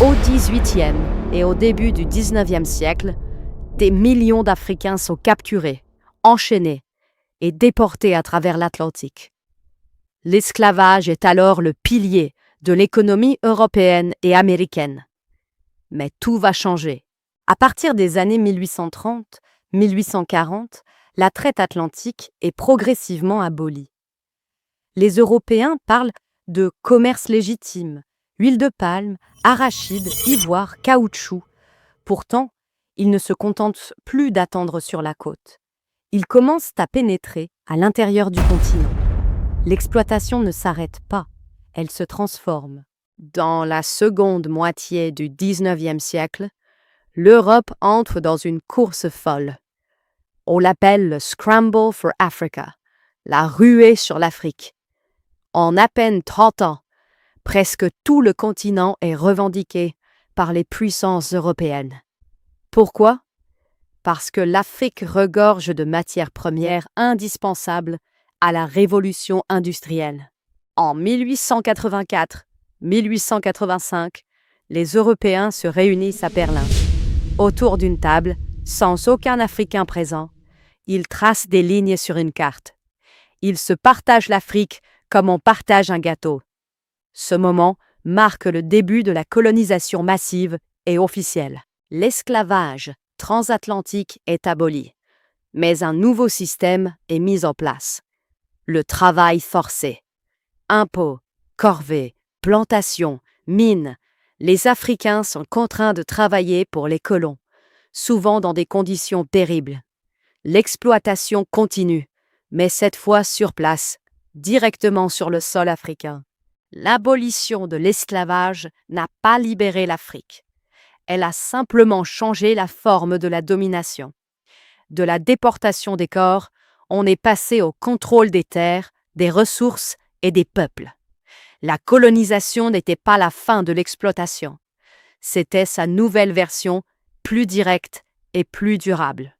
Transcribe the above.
Au XVIIIe et au début du XIXe siècle, des millions d'Africains sont capturés, enchaînés et déportés à travers l'Atlantique. L'esclavage est alors le pilier de l'économie européenne et américaine. Mais tout va changer. À partir des années 1830-1840, la traite atlantique est progressivement abolie. Les Européens parlent de commerce légitime, huile de palme, arachide, ivoire, caoutchouc. Pourtant, ils ne se contentent plus d'attendre sur la côte. Ils commencent à pénétrer à l'intérieur du continent. L'exploitation ne s'arrête pas, elle se transforme. Dans la seconde moitié du XIXe siècle, l'Europe entre dans une course folle. On l'appelle le Scramble for Africa, la ruée sur l'Afrique. En à peine 30 ans, presque tout le continent est revendiqué par les puissances européennes. Pourquoi? Parce que l'Afrique regorge de matières premières indispensables à la révolution industrielle. En 1884-1885, les Européens se réunissent à Berlin. Autour d'une table, sans aucun Africain présent, ils tracent des lignes sur une carte. Ils se partagent l'Afrique comme on partage un gâteau. Ce moment marque le début de la colonisation massive et officielle. L'esclavage transatlantique est aboli, mais un nouveau système est mis en place. Le travail forcé. Impôts, corvées, plantations, mines. Les Africains sont contraints de travailler pour les colons, souvent dans des conditions terribles. L'exploitation continue, mais cette fois sur place, directement sur le sol africain. L'abolition de l'esclavage n'a pas libéré l'Afrique. Elle a simplement changé la forme de la domination. De la déportation des corps, on est passé au contrôle des terres, des ressources et des peuples. La colonisation n'était pas la fin de l'exploitation. C'était sa nouvelle version, plus directe et plus durable.